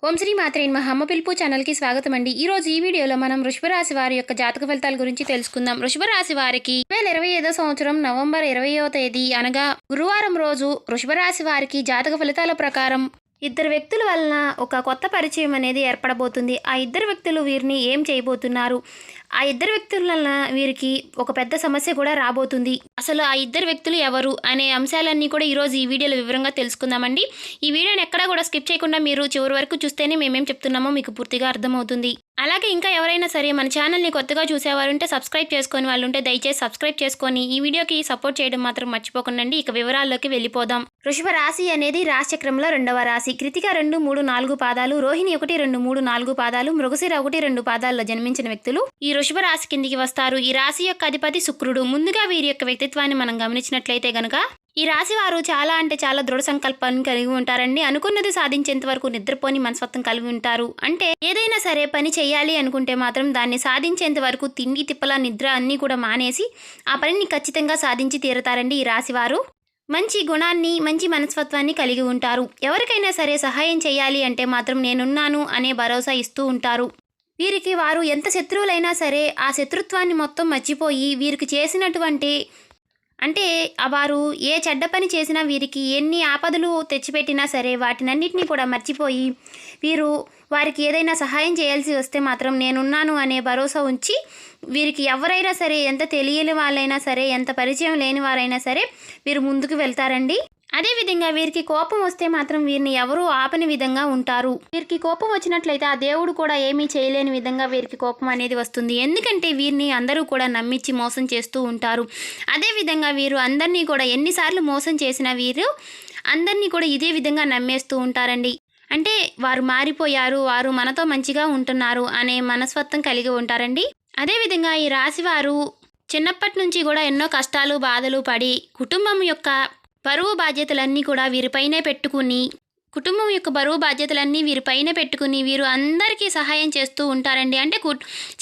ఓం శ్రీ మాత్రే నమః. అమ్మ పిలుపు ఛానల్కి స్వాగతం అండి. ఈ రోజు ఈ వీడియోలో మనం వృషభ రాశి వారి యొక్క జాతక ఫలితాల గురించి తెలుసుకుందాం. వృషభ రాశి వారికి 2025 సంవత్సరం నవంబర్ 20వ తేదీ అనగా గురువారం రోజు వృషభ రాశి వారికి జాతక ఫలితాల ప్రకారం ఇద్దరు వ్యక్తుల వలన ఒక కొత్త పరిచయం అనేది ఏర్పడబోతుంది. ఆ ఇద్దరు వ్యక్తులు వీరిని ఏం చేయబోతున్నారు, ఆ ఇద్దరు వ్యక్తుల వలన వీరికి ఒక పెద్ద సమస్య కూడా రాబోతుంది. అసలు ఆ ఇద్దరు వ్యక్తులు ఎవరు అనే అంశాలన్నీ కూడా ఈరోజు ఈ వీడియోలో వివరంగా తెలుసుకుందామండి. ఈ వీడియోని ఎక్కడా కూడా స్కిప్ చేయకుండా మీరు చివరి వరకు చూస్తేనే మేమేం చెప్తున్నామో మీకు పూర్తిగా అర్థమవుతుంది. అలాగే ఇంకా ఎవరైనా సరే మన ఛానల్ని కొత్తగా చూసేవారుంటే సబ్స్క్రైబ్ చేసుకొని వాళ్ళు ఉంటే దయచేసి సబ్స్క్రైబ్ చేసుకొని ఈ వీడియోకి సపోర్ట్ చేయడం మాత్రం మర్చిపోకండి. ఇక వివరాల్లోకి వెళ్ళిపోదాం. వృషభ రాశి అనేది రాశి చక్రంలో 2వ రాశి. కృతిక 2, 3, 4 పాదాలు, రోహిణి 1, 2, 3, 4 పాదాలు, మృగశిర 1, 2 పాదాల్లో జన్మించిన వ్యక్తులు ఈ వృషభ రాశి కిందికి వస్తారు. ఈ రాశి యొక్క అధిపతి శుక్రుడు. ముందుగా వీరి యొక్క వ్యక్తిత్వాన్ని మనం గమనించినట్లయితే గనక ఈ రాశి వారు చాలా అంటే చాలా దృఢ సంకల్పాన్ని కలిగి ఉంటారండి. అనుకున్నది సాధించేంత వరకు నిద్రపోని మనస్తత్వం కలిగి ఉంటారు. అంటే ఏదైనా సరే పని చేయాలి అనుకుంటే మాత్రం దాన్ని సాధించేంత వరకు తిండి తిప్పల నిద్ర అన్నీ కూడా మానేసి ఆ పనిని ఖచ్చితంగా సాధించి తీరతారండి ఈ రాశి వారు. మంచి గుణాన్ని, మంచి మనస్తత్వాన్ని కలిగి ఉంటారు. ఎవరికైనా సరే సహాయం చేయాలి అంటే మాత్రం నేనున్నాను అనే భరోసా ఇస్తూ ఉంటారు. వీరికి వారు ఎంత శత్రువులైనా సరే ఆ శత్రుత్వాన్ని మొత్తం మర్చిపోయి వీరికి చేసినటువంటి అంటే వారు ఏ చెడ్డ పని చేసినా వీరికి ఎన్ని ఆపదలు తెచ్చిపెట్టినా సరే వాటినన్నిటినీ కూడా మర్చిపోయి వీరు వారికి ఏదైనా సహాయం చేయాల్సి వస్తే మాత్రం నేనున్నాను అనే భరోసా ఉంచి వీరికి ఎవరైనా సరే ఎంత తెలియని వాళ్ళైనా సరే ఎంత పరిచయం లేని వారైనా సరే వీరు ముందుకు వెళ్తారండి. అదేవిధంగా వీరికి కోపం వస్తే మాత్రం వీరిని ఎవరూ ఆపని విధంగా ఉంటారు. వీరికి కోపం వచ్చినట్లయితే ఆ దేవుడు కూడా ఏమీ చేయలేని విధంగా వీరికి కోపం అనేది వస్తుంది. ఎందుకంటే వీరిని అందరూ కూడా నమ్మించి మోసం చేస్తూ ఉంటారు. అదేవిధంగా వీరు అందరినీ కూడా ఎన్నిసార్లు మోసం చేసినా వీరు అందరినీ కూడా ఇదే విధంగా నమ్మేస్తూ ఉంటారండి. అంటే వారు మారిపోయారు, వారు మనతో మంచిగా ఉంటున్నారు అనే మనస్తత్వం కలిగి ఉంటారండి. అదేవిధంగా ఈ రాశి వారు చిన్నప్పటి నుంచి కూడా ఎన్నో కష్టాలు బాధలు పడి కుటుంబం యొక్క బరువు బాధ్యతలన్నీ కూడా వీరిపైనే పెట్టుకుని వీరిపైన పెట్టుకుని వీరు అందరికీ సహాయం చేస్తూ ఉంటారండి. అంటే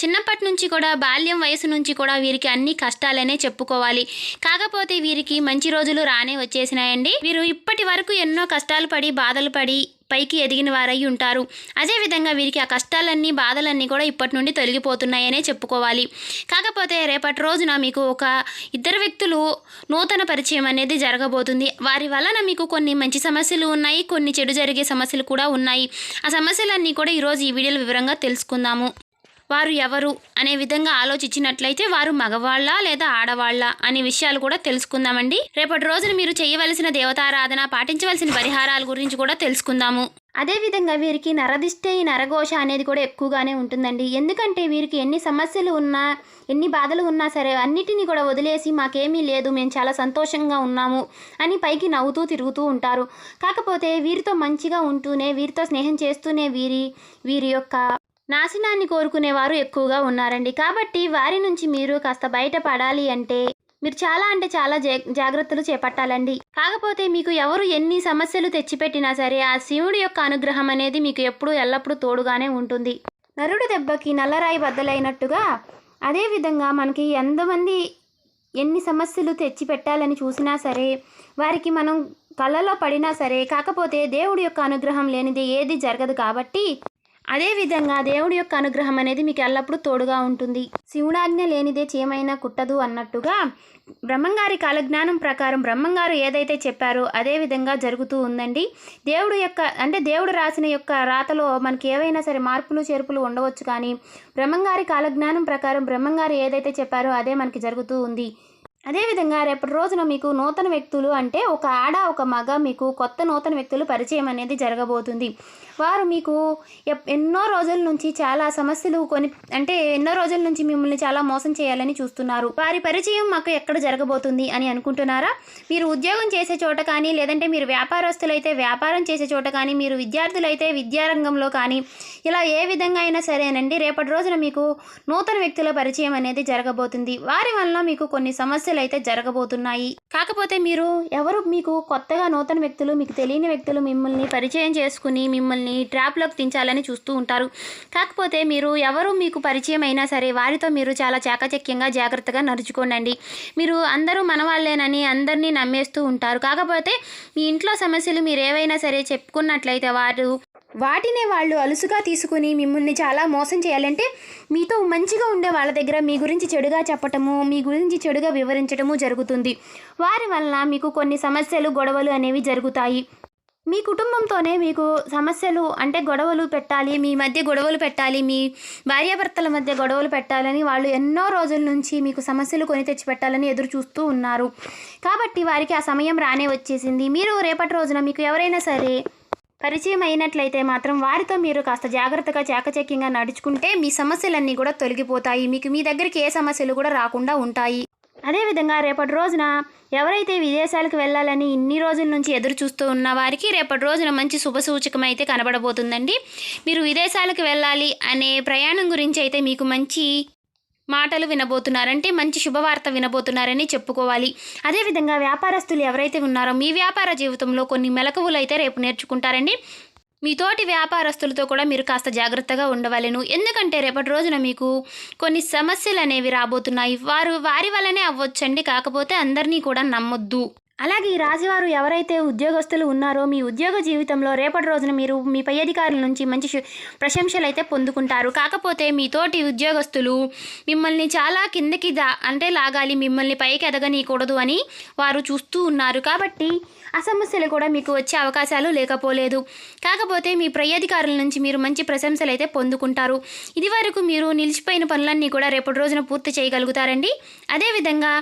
చిన్నప్పటి నుంచి కూడా బాల్యం వయసు నుంచి కూడా వీరికి అన్ని కష్టాలనే చెప్పుకోవాలి. కాకపోతే వీరికి మంచి రోజులు రానే వచ్చేసినాయండి. వీరు ఇప్పటి వరకు ఎన్నో కష్టాలు పడి బాధలు పడి పైకి ఎదిగిన వారై ఉంటారు. అదేవిధంగా వీరికి ఆ కష్టాలన్నీ బాధలన్నీ కూడా ఇప్పటి నుండి తొలగిపోతున్నాయనే చెప్పుకోవాలి. కాకపోతే రేపటి రోజున మీకు ఒక ఇద్దరు వ్యక్తులు నూతన పరిచయం అనేది జరగబోతుంది. వారి వలన మీకు కొన్ని మంచి సమస్యలు ఉన్నాయి, కొన్ని చెడు జరిగే సమస్యలు కూడా ఉన్నాయి. ఆ సమస్యలన్నీ కూడా ఈరోజు ఈ వీడియోలో వివరంగా తెలుసుకుందాము. వారు ఎవరు అనే విధంగా ఆలోచించినట్లయితే వారు మగవాళ్ళ లేదా ఆడవాళ్ళ అనే విషయాలు కూడా తెలుసుకుందామండి. రేపటి రోజున మీరు చేయవలసిన దేవతారాధన, పాటించవలసిన పరిహారాల గురించి కూడా తెలుసుకుందాము. అదేవిధంగా వీరికి నరదిష్టి, నరఘోష అనేది కూడా ఎక్కువగానే ఉంటుందండి. ఎందుకంటే వీరికి ఎన్ని సమస్యలు ఉన్నా, ఎన్ని బాధలు ఉన్నా సరే అన్నిటినీ కూడా వదిలేసి మాకేమీ లేదు, మేము చాలా సంతోషంగా ఉన్నాము అని పైకి నవ్వుతూ తిరుగుతూ ఉంటారు. కాకపోతే వీరితో మంచిగా ఉంటూనే, వీరితో స్నేహం చేస్తూనే వీరి యొక్క నాశనాన్ని కోరుకునేవారు ఎక్కువగా ఉన్నారండి. కాబట్టి వారి నుంచి మీరు కాస్త బయటపడాలి అంటే మీరు చాలా అంటే చాలా జాగ్రత్తలు చేపట్టాలండి. కాకపోతే మీకు ఎవరు ఎన్ని సమస్యలు తెచ్చిపెట్టినా సరే ఆ శివుడి యొక్క అనుగ్రహం అనేది మీకు ఎల్లప్పుడూ తోడుగానే ఉంటుంది. నరుడు దెబ్బకి నల్లరాయి బద్దలైనట్టుగా అదేవిధంగా మనకి ఎంతమంది ఎన్ని సమస్యలు తెచ్చిపెట్టాలని చూసినా సరే వారికి మనం కళ్ళలో పడినా సరే కాకపోతే దేవుడి యొక్క అనుగ్రహం లేనిది ఏది జరగదు. కాబట్టి అదేవిధంగా దేవుడి యొక్క అనుగ్రహం అనేది మీకు ఎల్లప్పుడూ తోడుగా ఉంటుంది. శివుడాజ్ఞ లేనిదే చీమైనా కుట్టదు అన్నట్టుగా బ్రహ్మంగారి కాలజ్ఞానం ప్రకారం బ్రహ్మంగారు ఏదైతే చెప్పారో అదే విధంగా జరుగుతూ ఉందండి. దేవుడు రాసిన యొక్క రాతలో మనకి ఏవైనా సరే మార్పులు చేర్పులు ఉండవచ్చు, కానీ బ్రహ్మంగారి కాలజ్ఞానం ప్రకారం బ్రహ్మంగారు ఏదైతే చెప్పారో అదే మనకి జరుగుతూ ఉంది. అదేవిధంగా రేపటి రోజున మీకు నూతన వ్యక్తులు అంటే ఒక ఆడ ఒక మగ మీకు కొత్త నూతన వ్యక్తులు పరిచయం అనేది జరగబోతుంది. వారు మీకు ఎన్నో రోజుల నుంచి చాలా సమస్యలు ఎన్నో రోజుల నుంచి మిమ్మల్ని చాలా మోసం చేయాలని చూస్తున్నారు. వారి పరిచయం మాకు ఎక్కడ జరగబోతుంది అని అనుకుంటున్నారా? మీరు ఉద్యోగం చేసే చోట కానీ, లేదంటే మీరు వ్యాపారస్తులైతే వ్యాపారం చేసే చోట కానీ, మీరు విద్యార్థులైతే విద్యారంగంలో కానీ, ఇలా ఏ విధంగా అయినా సరేనండి రేపటి రోజున మీకు నూతన వ్యక్తుల పరిచయం అనేది జరగబోతుంది. వారి వల్ల మీకు కొన్ని సమస్యలు అయితే జరగబోతున్నాయి. కాకపోతే మీకు కొత్తగా నూతన వ్యక్తులు, మీకు తెలియని వ్యక్తులు మిమ్మల్ని పరిచయం చేసుకుని మిమ్మల్ని ట్రాప్లోకి దించాలని చూస్తూ ఉంటారు. కాకపోతే మీకు పరిచయం అయినా సరే వారితో మీరు చాలా చాకచక్యంగా జాగ్రత్తగా నడుచుకోండి. మీరు అందరూ మనవాళ్ళేనని అందరినీ నమ్మేస్తూ ఉంటారు. కాకపోతే మీ ఇంట్లో సమస్యలు మీరు ఏవైనా సరే చెప్పుకున్నట్లయితే వాటినే వాళ్ళు అలుసుగా తీసుకుని మిమ్మల్ని చాలా మోసం చేయాలంటే మీతో మంచిగా ఉండే వాళ్ళ దగ్గర మీ గురించి చెడుగా చెప్పటము, మీ గురించి చెడుగా వివరించడము జరుగుతుంది. వారి వలన మీకు కొన్ని సమస్యలు, గొడవలు అనేవి జరుగుతాయి. మీ కుటుంబంతోనే మీకు సమస్యలు అంటే గొడవలు పెట్టాలి, మీ మధ్య గొడవలు పెట్టాలి, మీ భార్యాభర్తల మధ్య గొడవలు పెట్టాలని వాళ్ళు ఎన్నో రోజుల నుంచి మీకు సమస్యలు కొని తెచ్చి పెట్టాలని ఎదురు చూస్తూ ఉన్నారు. కాబట్టి వారికి ఆ సమయం రానే వచ్చేసింది. మీరు రేపటి రోజున మీకు ఎవరైనా సరే పరిచయం అయినట్లయితే మాత్రం వారితో మీరు కాస్త జాగ్రత్తగా చాకచక్యంగా నడుచుకుంటే మీ సమస్యలన్నీ కూడా తొలగిపోతాయి. మీకు మీ దగ్గరికి ఏ సమస్యలు కూడా రాకుండా ఉంటాయి. అదేవిధంగా రేపటి రోజున ఎవరైతే విదేశాలకు వెళ్ళాలని ఇన్ని రోజుల నుంచి ఎదురు చూస్తూ ఉన్న వారికి రేపటి రోజున మంచి శుభసూచకం అయితే కనబడబోతుందండి. మీరు విదేశాలకు వెళ్ళాలి అనే ప్రయాణం గురించి అయితే మీకు మంచి మాటలు వినబోతున్నారంటే మంచి శుభవార్త వినబోతున్నారని చెప్పుకోవాలి. అదేవిధంగా వ్యాపారస్తులు ఎవరైతే ఉన్నారో మీ వ్యాపార జీవితంలో కొన్ని మెలకువలు అయితే రేపు నేర్చుకుంటారండి. మీ తోటి వ్యాపారస్తులతో కూడా మీరు కాస్త జాగ్రత్తగా ఉండవలెను. ఎందుకంటే రేపటి రోజున మీకు కొన్ని సమస్యలు అనేవి రాబోతున్నాయి. వారి వల్లనే అవ్వచ్చండి, కాకపోతే అందరినీ కూడా నమ్మొద్దు. అలాగే ఈ రాశివారు ఎవరైతే ఉద్యోగస్తులు ఉన్నారో మీ ఉద్యోగ జీవితంలో రేపటి రోజున మీరు మీ పై అధికారుల నుంచి మంచి ప్రశంసలు అయితే పొందుకుంటారు. కాకపోతే మీ తోటి ఉద్యోగస్తులు మిమ్మల్ని చాలా కిందకి లాగాలి, మిమ్మల్ని పైకి ఎదగనీయకూడదు అని వారు చూస్తూ ఉన్నారు. కాబట్టి ఆ సమస్యలు కూడా మీకు వచ్చే అవకాశాలు లేకపోలేదు. కాకపోతే మీ పై అధికారుల నుంచి మీరు మంచి ప్రశంసలు అయితే పొందుకుంటారు. ఇది వరకు మీరు నిలిచిపోయిన పనులన్నీ కూడా రేపటి రోజున పూర్తి చేయగలుగుతారండి. అదేవిధంగా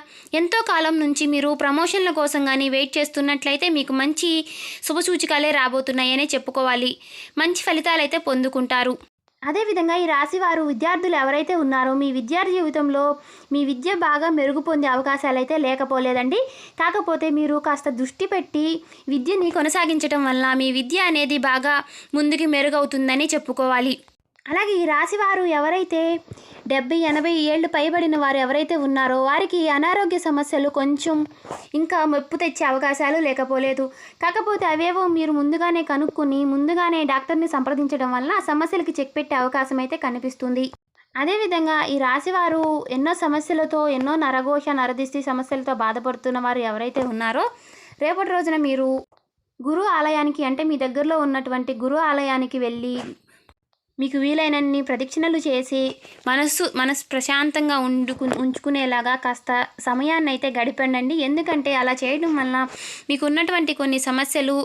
ఎంతో కాలం నుంచి మీరు ప్రమోషన్ల కోసం కానీ వెయిట్ చేస్తున్నట్లయితే మీకు మంచి శుభసూచికలే రాబోతున్నాయనే చెప్పుకోవాలి. మంచి ఫలితాలు అయితే పొందుకుంటారు. అదేవిధంగా ఈ రాశివారు విద్యార్థులు ఎవరైతే ఉన్నారో మీ విద్యార్థి జీవితంలో మీ విద్య బాగా మెరుగు పొందే అవకాశాలు అయితే లేకపోలేదండి. కాకపోతే మీరు కాస్త దృష్టి పెట్టి విద్యని కొనసాగించడం వల్ల మీ విద్య అనేది బాగా ముందుకి మెరుగవుతుందని చెప్పుకోవాలి. అలాగే ఈ రాశివారు ఎవరైతే 70-80 ఏళ్ళు పైబడిన వారు ఎవరైతే ఉన్నారో వారికి అనారోగ్య సమస్యలు కొంచెం ఇంకా మెప్పు తెచ్చే అవకాశాలు లేకపోలేదు. కాకపోతే అవేవో మీరు ముందుగానే కనుక్కొని ముందుగానే డాక్టర్ని సంప్రదించడం వల్ల ఆ సమస్యలకి చెక్ పెట్టే అవకాశం అయితే కనిపిస్తుంది. అదేవిధంగా ఈ రాశివారు ఎన్నో సమస్యలతో, ఎన్నో నరఘోష, నరదిష్టి సమస్యలతో బాధపడుతున్న వారు ఎవరైతే ఉన్నారో రేపటి రోజున మీరు గురు ఆలయానికి అంటే మీ దగ్గరలో ఉన్నటువంటి గురు ఆలయానికి వెళ్ళి మీకు వీలైనన్ని ప్రదక్షిణలు చేసి మనసు ప్రశాంతంగా ఉంచుకునేలాగా కాస్త సమయాన్ని అయితే గడిపండి. ఎందుకంటే అలా చేయడం వల్ల మీకు ఉన్నటువంటి కొన్ని సమస్యలు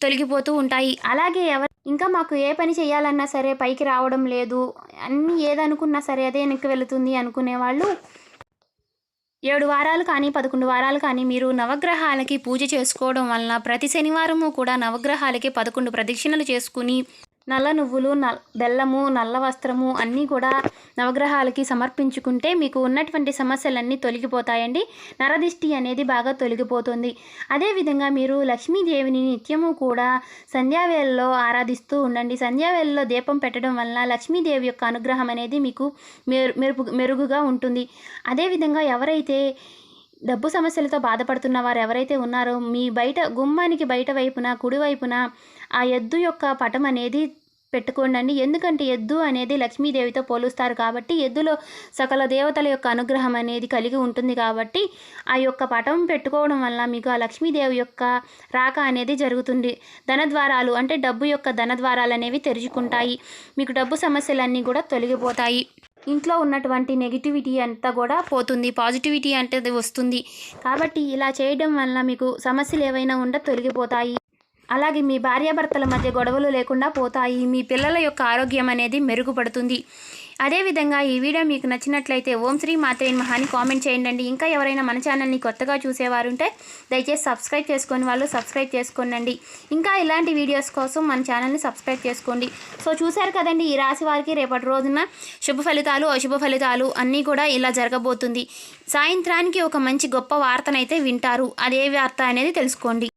తొలగిపోతూ ఉంటాయి. అలాగే ఇంకా మాకు ఏ పని చేయాలన్నా సరే పైకి రావడం లేదు, అన్నీ ఏదనుకున్నా సరే అదే వెనక్కి వెళుతుంది అనుకునేవాళ్ళు 7 వారాలు కానీ 11 వారాలు కానీ మీరు నవగ్రహాలకి పూజ చేసుకోవడం వలన ప్రతి శనివారము కూడా నవగ్రహాలకి 11 ప్రదక్షిణలు చేసుకుని నల్ల నువ్వులు, బెల్లము, నల్ల వస్త్రము అన్నీ కూడా నవగ్రహాలకి సమర్పించుకుంటే మీకు ఉన్నటువంటి సమస్యలన్నీ తొలగిపోతాయండి. నరదిష్టి అనేది బాగా తొలగిపోతుంది. అదేవిధంగా మీరు లక్ష్మీదేవిని నిత్యము కూడా సంధ్యావేళలో ఆరాధిస్తూ ఉండండి. సంధ్యావేళలో దీపం పెట్టడం వలన లక్ష్మీదేవి యొక్క అనుగ్రహం అనేది మీకు మెరుగుగా ఉంటుంది. అదేవిధంగా ఎవరైతే డబ్బు సమస్యలతో బాధపడుతున్న వారు ఎవరైతే ఉన్నారో మీ గుమ్మానికి బయట వైపున కుడివైపున ఆ ఎద్దు యొక్క పటం అనేది పెట్టుకోండి. ఎందుకంటే ఎద్దు అనేది లక్ష్మీదేవితో పోలుస్తారు కాబట్టి ఎద్దులో సకల దేవతల యొక్క అనుగ్రహం అనేది కలిగి ఉంటుంది. కాబట్టి ఆ యొక్క పటం పెట్టుకోవడం వల్ల మీకు ఆ లక్ష్మీదేవి యొక్క రాక అనేది జరుగుతుంది. ధనద్వారాలు అంటే డబ్బు యొక్క ధనద్వారాలు అనేవి తెరుచుకుంటాయి. మీకు డబ్బు సమస్యలన్నీ కూడా తొలగిపోతాయి. ఇంట్లో ఉన్నటువంటి నెగిటివిటీ అంతా కూడా పోతుంది, పాజిటివిటీ అంటే వస్తుంది. కాబట్టి ఇలా చేయడం వల్ల మీకు సమస్యలు ఏవైనా తొలగిపోతాయి. అలాగే మీ భార్యాభర్తల మధ్య గొడవలు లేకుండా పోతాయి. మీ పిల్లల యొక్క ఆరోగ్యం అనేది మెరుగుపడుతుంది. అదేవిధంగా ఈ వీడియో మీకు నచ్చినట్లయితే ఓం శ్రీ మాత్రే నమః అని కామెంట్ చేయండి. ఇంకా ఎవరైనా మన ఛానల్ని కొత్తగా చూసేవారు ఉంటే దయచేసి సబ్స్క్రైబ్ చేసుకొని వాళ్ళు సబ్స్క్రైబ్ చేసుకోండి. ఇంకా ఇలాంటి వీడియోస్ కోసం మన ఛానల్ని సబ్స్క్రైబ్ చేసుకోండి. సో చూశారు కదండి, ఈ రాశి వారికి రేపటి రోజున శుభ ఫలితాలు, అశుభ ఫలితాలు అన్నీ కూడా ఇలా జరగబోతుంది. సాయంత్రానికి ఒక మంచి గొప్ప వార్తనైతే వింటారు. అదే వార్త అనేది తెలుసుకోండి.